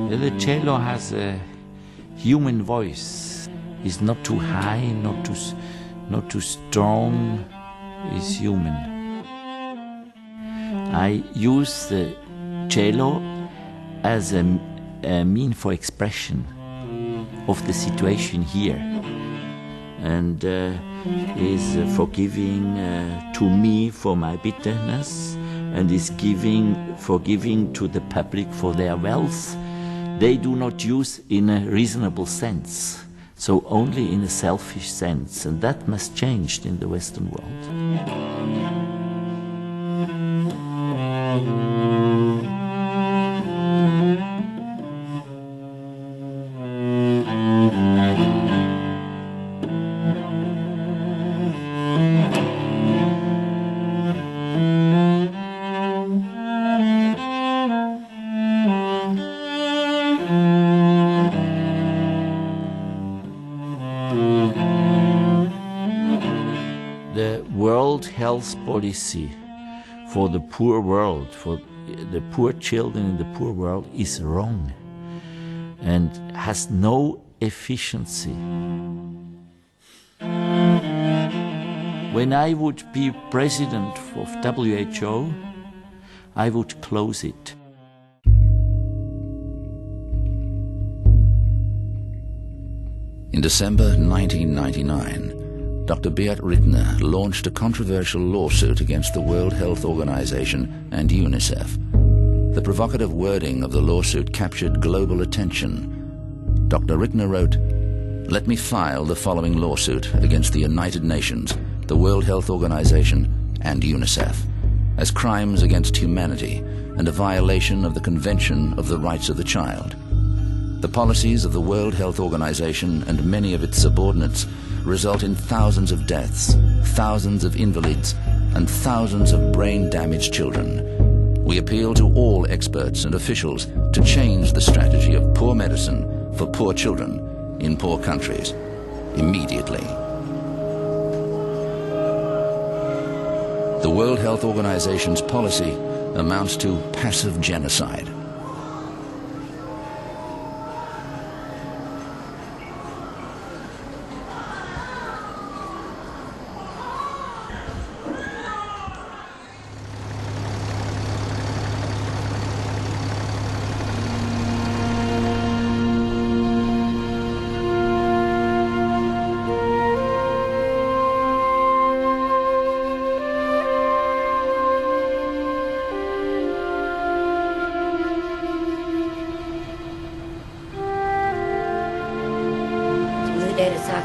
The cello has a human voice. It's not too high, not too strong. It's human. I use the cello as a mean for expression of the situation here, and is forgiving to me for my bitterness, and is forgiving to the public for their wealth. They do not use in a reasonable sense, so only in a selfish sense, and that must change in the Western world. The World Health Policy for the poor world, for the poor children in the poor world, is wrong and has no efficiency. When I would be president of WHO, I would close it. In December 1999, Dr. Beat Rittner launched a controversial lawsuit against the World Health Organization and UNICEF. The provocative wording of the lawsuit captured global attention. Dr. Rittner wrote, "Let me file the following lawsuit against the United Nations, the World Health Organization, and UNICEF, as crimes against humanity and a violation of the Convention of the Rights of the Child. The policies of the World Health Organization and many of its subordinates result in thousands of deaths, thousands of invalids, and thousands of brain-damaged children. We appeal to all experts and officials to change the strategy of poor medicine for poor children in poor countries, immediately." The World Health Organization's policy amounts to passive genocide.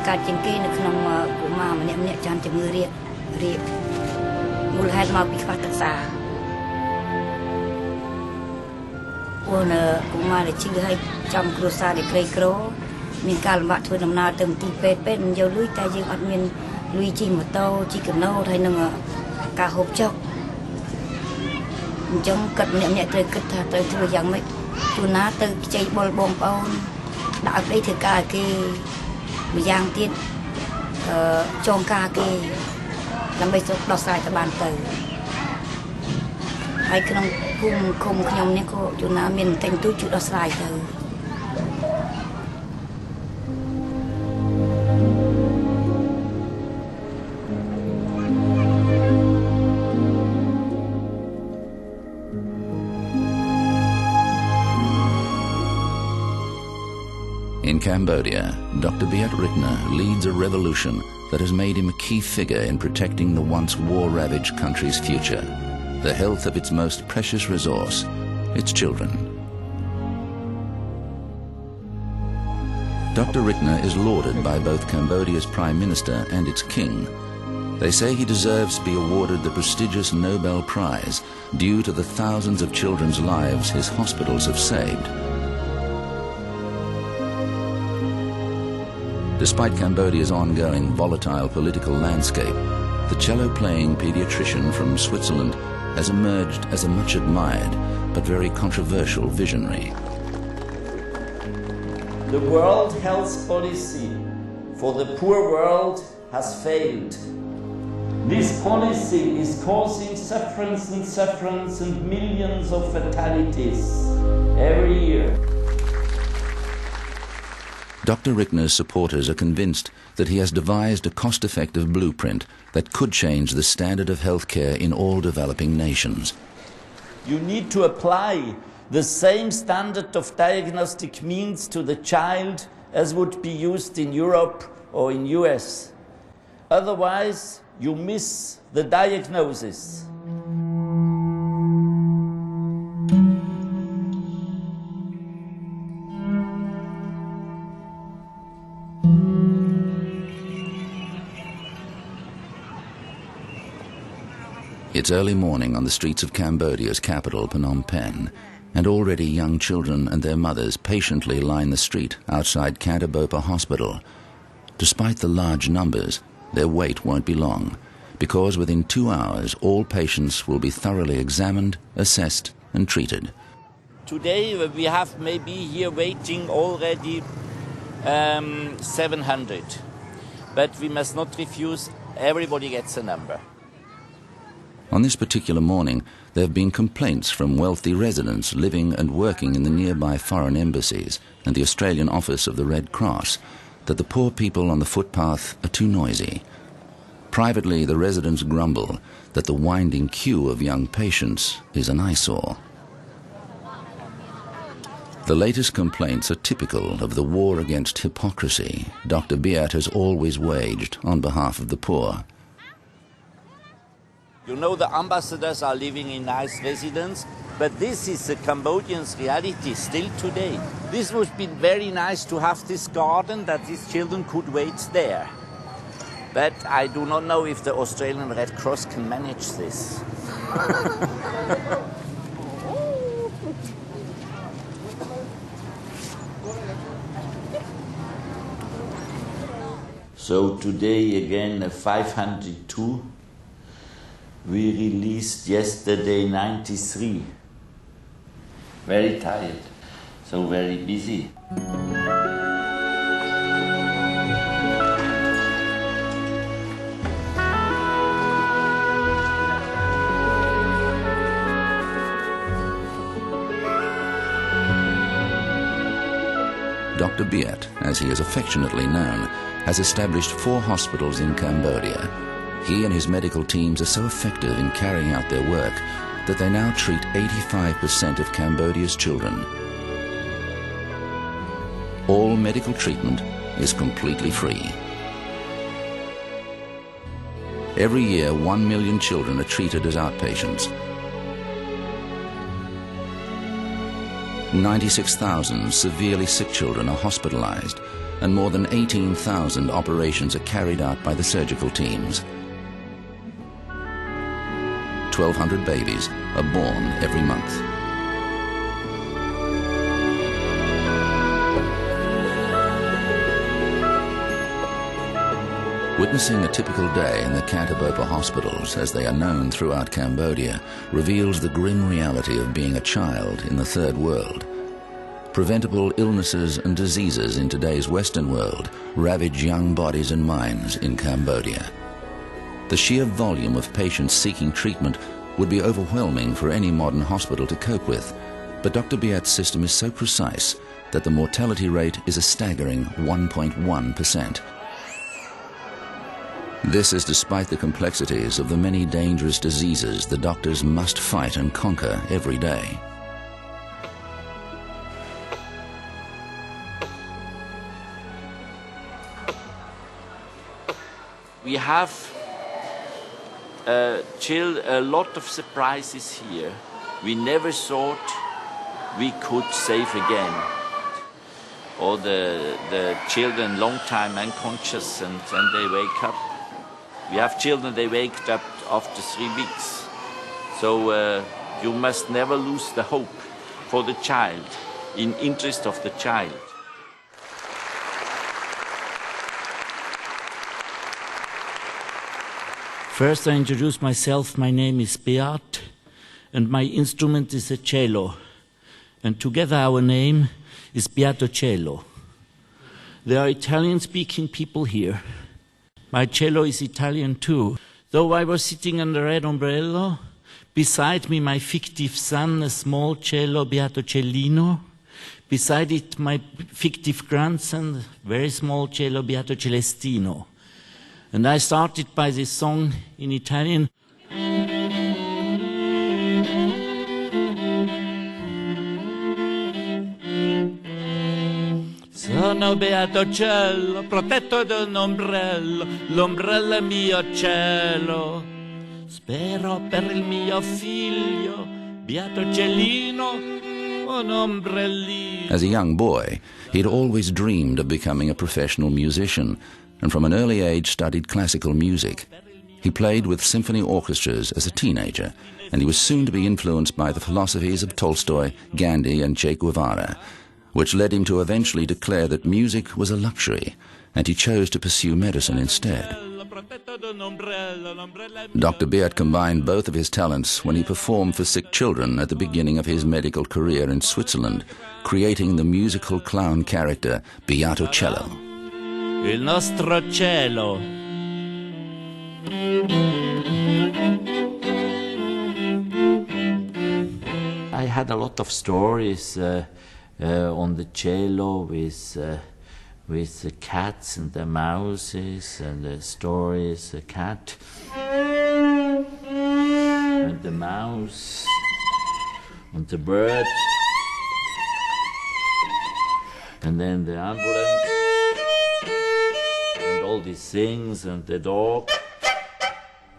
Các chính kỳ nước nông của mà nẹm chán chấm ngư riệp mùi hai màu bị phát tác giả ôn cũng mà để chinh hay trong cua sa để cây cro miền cao là bạn thôi nằm nào từng tì pet mình dâu lưới tay dương ăn miền lưới chi một tàu chi cầm nâu thay nâng cả hộp chọc trong cật nẹm nhẹ tới cật tới thừa dạng mấy chú ná từ chạy bol bom bao đã đây thì cả cái bây giờ tiên trong ca cái làm bây giờ đào xài ta bàn từ hay cái nông không nhom này có chỗ nào miền thành túi chỗ đào xài từ. In Cambodia, Dr. Beat Rittner leads a revolution that has made him a key figure in protecting the once war-ravaged country's future, the health of its most precious resource, its children. Dr. Rittner is lauded by both Cambodia's Prime Minister and its King. They say he deserves to be awarded the prestigious Nobel Prize due to the thousands of children's lives his hospitals have saved. Despite Cambodia's ongoing volatile political landscape, the cello-playing pediatrician from Switzerland has emerged as a much-admired but very controversial visionary. The World Health Policy for the poor world has failed. This policy is causing sufferance and millions of fatalities every year. Dr. Rickner's supporters are convinced that he has devised a cost-effective blueprint that could change the standard of healthcare in all developing nations. You need to apply the same standard of diagnostic means to the child as would be used in Europe or in US. Otherwise, you miss the diagnosis. It's early morning on the streets of Cambodia's capital, Phnom Penh, and already young children and their mothers patiently line the street outside Canterbury Hospital. Despite the large numbers, their wait won't be long, because within 2 hours all patients will be thoroughly examined, assessed and treated. Today we have maybe here waiting already 700, but we must not refuse, everybody gets a number. On this particular morning, there have been complaints from wealthy residents living and working in the nearby foreign embassies and the Australian office of the Red Cross that the poor people on the footpath are too noisy. Privately, the residents grumble that the winding queue of young patients is an eyesore. The latest complaints are typical of the war against hypocrisy Dr. Beat has always waged on behalf of the poor. You know, the ambassadors are living in nice residences, but this is the Cambodians' reality still today. This would be very nice to have this garden that these children could wait there. But I do not know if the Australian Red Cross can manage this. So today again 502. We released yesterday 93. Very tired, so very busy. Dr. Beat, as he is affectionately known, has established 4 hospitals in Cambodia. He and his medical teams are so effective in carrying out their work that they now treat 85% of Cambodia's children. All medical treatment is completely free. Every year, 1 million children are treated as outpatients. 96,000 severely sick children are hospitalized, and more than 18,000 operations are carried out by the surgical teams. 1,200 babies are born every month. Witnessing a typical day in the Canterbury hospitals, as they are known throughout Cambodia, reveals the grim reality of being a child in the third world. Preventable illnesses and diseases in today's Western world ravage young bodies and minds in Cambodia. The sheer volume of patients seeking treatment would be overwhelming for any modern hospital to cope with, but Dr. Beat's system is so precise that the mortality rate is a staggering 1.1%. This is despite the complexities of the many dangerous diseases the doctors must fight and conquer every day. We have a lot of surprises here. We never thought we could save again. Or the children long time unconscious and they wake up. We have children, they wake up after 3 weeks. So you must never lose the hope for the child, in interest of the child. First, I introduce myself. My name is Beat, and my instrument is a cello. And together our name is Beato Cello. There are Italian-speaking people here, My cello is Italian too. Though I was sitting under red umbrella, beside me my fictive son, a small cello, Beato Cellino. Beside it my fictive grandson, very small cello, Beato Celestino. And I started by this song in Italian. Sono beato cielo, protetto da un ombrello, l'ombrello è mio cielo. Spero per il mio figlio, beato Cellino, un ombrellino. As a young boy, he'd always dreamed of becoming a professional musician, and from an early age studied classical music. He played with symphony orchestras as a teenager, and he was soon to be influenced by the philosophies of Tolstoy, Gandhi and Che Guevara, which led him to eventually declare that music was a luxury, and he chose to pursue medicine instead. Dr. Beat combined both of his talents when he performed for sick children at the beginning of his medical career in Switzerland, creating the musical clown character Beato Cello. Il nostro cielo. I had a lot of stories on the cello with the cats and the mouses, and the stories, the cat and the mouse and the bird, and then the ambulance and all these things, and the dog.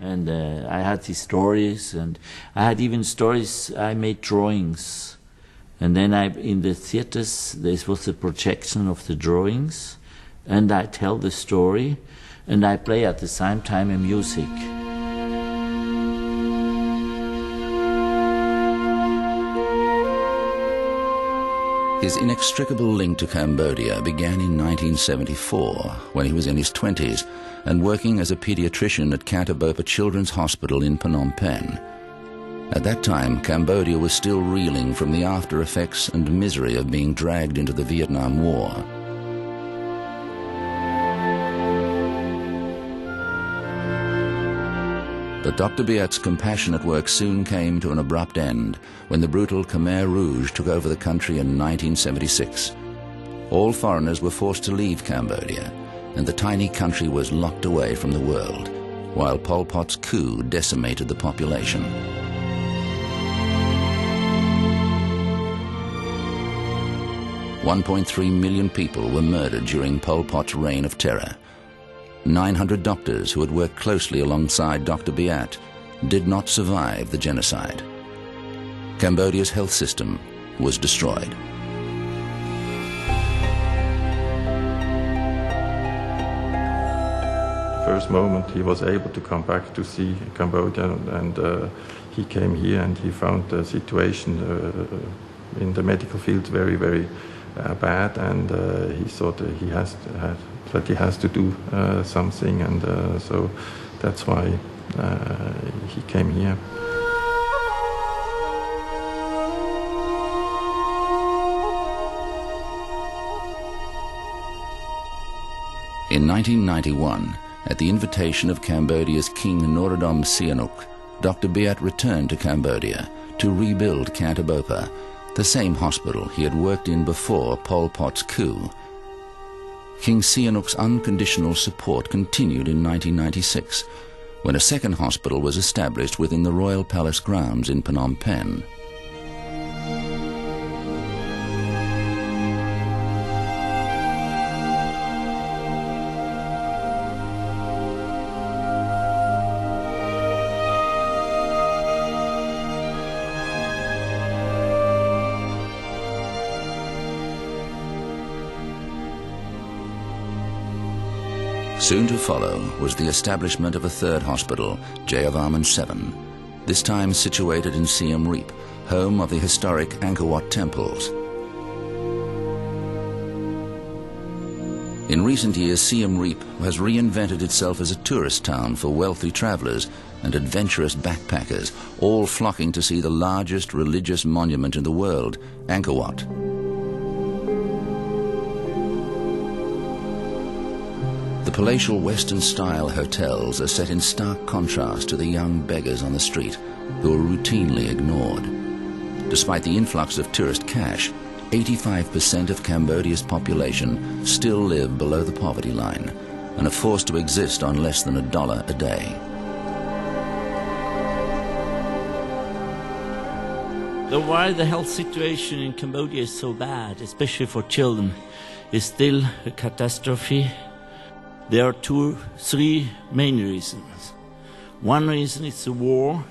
And I had these stories, and I had even stories, I made drawings. And then in the theaters, there was a projection of the drawings, and I tell the story, and I play at the same time a music. His inextricable link to Cambodia began in 1974, when he was in his 20s and working as a pediatrician at Katabopa Children's Hospital in Phnom Penh. At that time, Cambodia was still reeling from the after effects and misery of being dragged into the Vietnam War. But Dr. Beat's compassionate work soon came to an abrupt end when the brutal Khmer Rouge took over the country in 1976. All foreigners were forced to leave Cambodia, and the tiny country was locked away from the world, while Pol Pot's coup decimated the population. 1.3 million people were murdered during Pol Pot's reign of terror. 900 doctors who had worked closely alongside Dr. Beat did not survive the genocide. Cambodia's health system was destroyed. First moment he was able to come back to see Cambodia, and he came here and he found the situation in the medical field very, very bad, and he thought that he has to do something, and so that's why he came here. In 1991, at the invitation of Cambodia's King Norodom Sihanouk, Dr. Beat returned to Cambodia to rebuild Katabopa, the same hospital he had worked in before Pol Pot's coup. King Sihanouk's unconditional support continued in 1996, when a second hospital was established within the Royal Palace grounds in Phnom Penh. Soon to follow was the establishment of a third hospital, Jayavarman 7, this time situated in Siem Reap, home of the historic Angkor Wat temples. In recent years, Siem Reap has reinvented itself as a tourist town for wealthy travelers and adventurous backpackers, all flocking to see the largest religious monument in the world, Angkor Wat. The palatial Western-style hotels are set in stark contrast to the young beggars on the street who are routinely ignored. Despite the influx of tourist cash, 85% of Cambodia's population still live below the poverty line and are forced to exist on less than $1 a day. So why the health situation in Cambodia is so bad, especially for children, is still a catastrophe. There are three main reasons. One reason is the war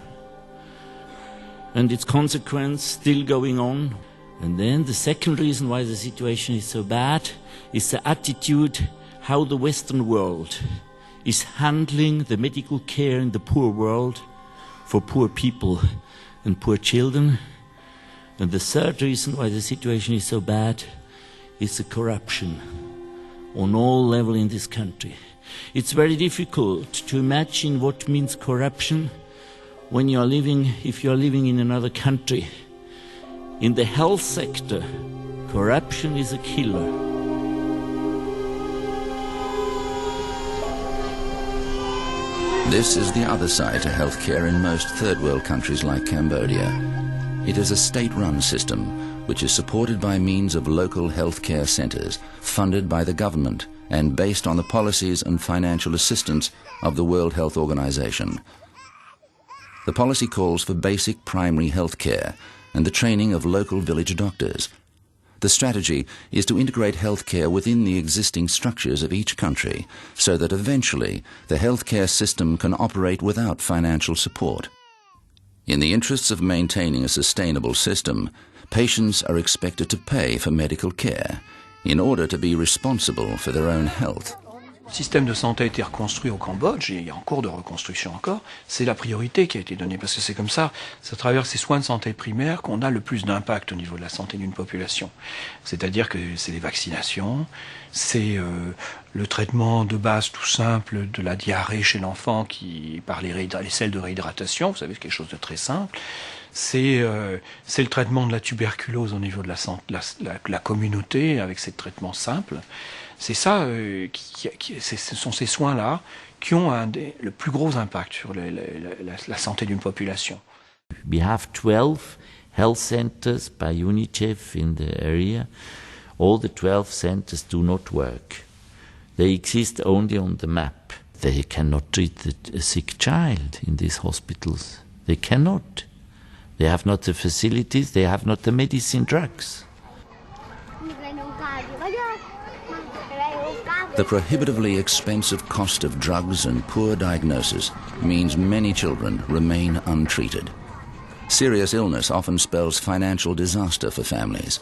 and its consequence still going on. And then the second reason why the situation is so bad is the attitude how the Western world is handling the medical care in the poor world for poor people and poor children. And the third reason why the situation is so bad is the corruption on all levels in this country. It's very difficult to imagine what means corruption when you are living, if you are living in another country. In the health sector, corruption is a killer. This is the other side to healthcare in most third world countries like Cambodia. It is a state-run system which is supported by means of local healthcare centers, funded by the government and based on the policies and financial assistance of the World Health Organization. The policy calls for basic primary health care and the training of local village doctors. The strategy is to integrate healthcare within the existing structures of each country so that eventually the healthcare system can operate without financial support. In the interests of maintaining a sustainable system, patients are expected to pay for medical care in order to be responsible for their own health. Le système de santé a été reconstruit au Cambodge, et il est en cours de reconstruction encore. C'est la priorité qui a été donnée, parce que c'est comme ça, c'est à travers ces soins de santé primaires qu'on a le plus d'impact au niveau de la santé d'une population. C'est-à-dire que c'est les vaccinations, c'est le traitement de base tout simple de la diarrhée chez l'enfant par les sels de réhydratation, vous savez, c'est quelque chose de très simple. C'est le traitement de la tuberculose au niveau de la communauté avec ces traitements simples. C'est ça, ce sont ces soins-là qui ont le plus gros impact sur la santé d'une population. We have 12 health centers by UNICEF in the area. All the 12 centers do not work. They exist only on the map. They cannot treat a sick child in these hospitals. They cannot. They have not the facilities, they have not the medicine drugs. The prohibitively expensive cost of drugs and poor diagnosis means many children remain untreated. Serious illness often spells financial disaster for families.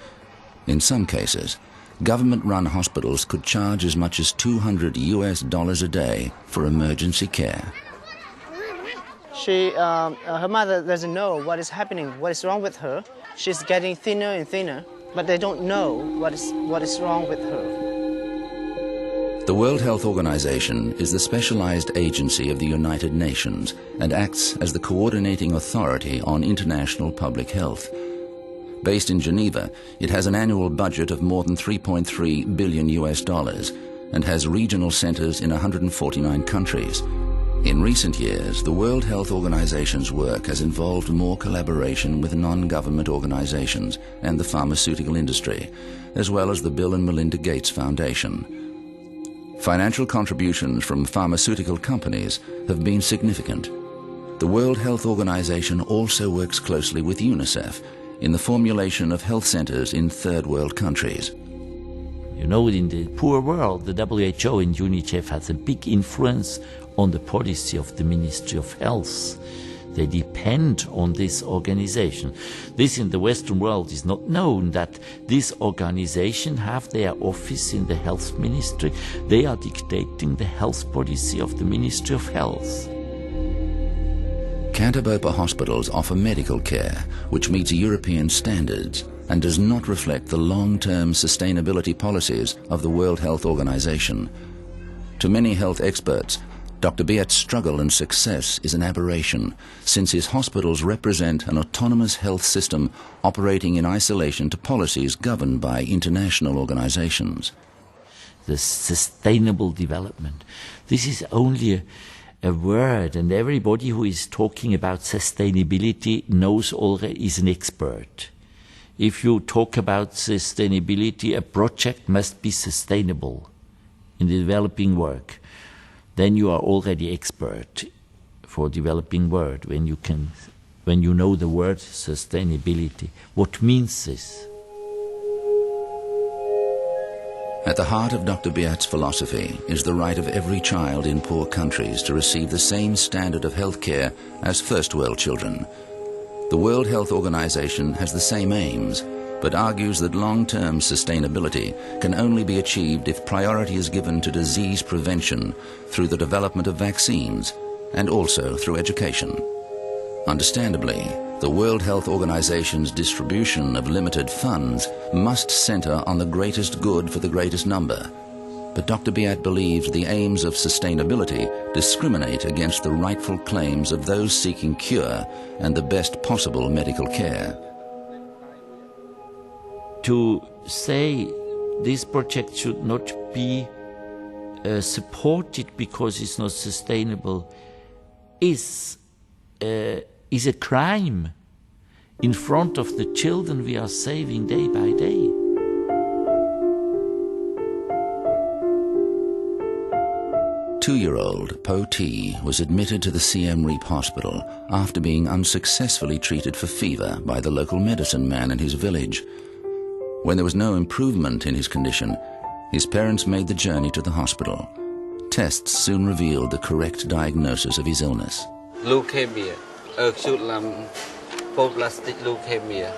In some cases, government-run hospitals could charge as much as $200 a day for emergency care. Her mother doesn't know what is happening, what is wrong with her. She's getting thinner and thinner, but they don't know what is wrong with her. The World Health Organization is the specialized agency of the United Nations and acts as the coordinating authority on international public health. Based in Geneva, it has an annual budget of more than $3.3 billion and has regional centers in 149 countries. In recent years, the World Health Organization's work has involved more collaboration with non-government organizations and the pharmaceutical industry, as well as the Bill and Melinda Gates Foundation. Financial contributions from pharmaceutical companies have been significant. The World Health Organization also works closely with UNICEF in the formulation of health centers in third world countries. You know, in the poor world, the WHO and UNICEF has a big influence on the policy of the Ministry of Health. They depend on this organization. This in the Western world is not known, that this organization have their office in the health ministry. They are dictating the health policy of the Ministry of Health. Canterbury hospitals offer medical care which meets European standards and does not reflect the long-term sustainability policies of the World Health Organization. To many health experts, Dr. Beat's struggle and success is an aberration, since his hospitals represent an autonomous health system operating in isolation to policies governed by international organizations. the sustainable development. This is only a word, and everybody who is talking about sustainability knows already, is an expert. If you talk about sustainability, a project must be sustainable in the developing work. Then you are already expert for developing word when you know the word sustainability. What means this? At the heart of Dr. Beat's philosophy is the right of every child in poor countries to receive the same standard of health care as first world children. The World Health Organization has the same aims, but argues that long-term sustainability can only be achieved if priority is given to disease prevention through the development of vaccines and also through education. Understandably, the World Health Organization's distribution of limited funds must center on the greatest good for the greatest number. But Dr. Beat believes the aims of sustainability discriminate against the rightful claims of those seeking cure and the best possible medical care. To say this project should not be supported because it's not sustainable is a crime in front of the children we are saving day by day. Two-year-old Po T was admitted to the Siem Reap Hospital after being unsuccessfully treated for fever by the local medicine man in his village. When there was no improvement in his condition, his parents made the journey to the hospital. Tests soon revealed the correct diagnosis of his illness. Leukemia, acute lymphoblastic leukemia.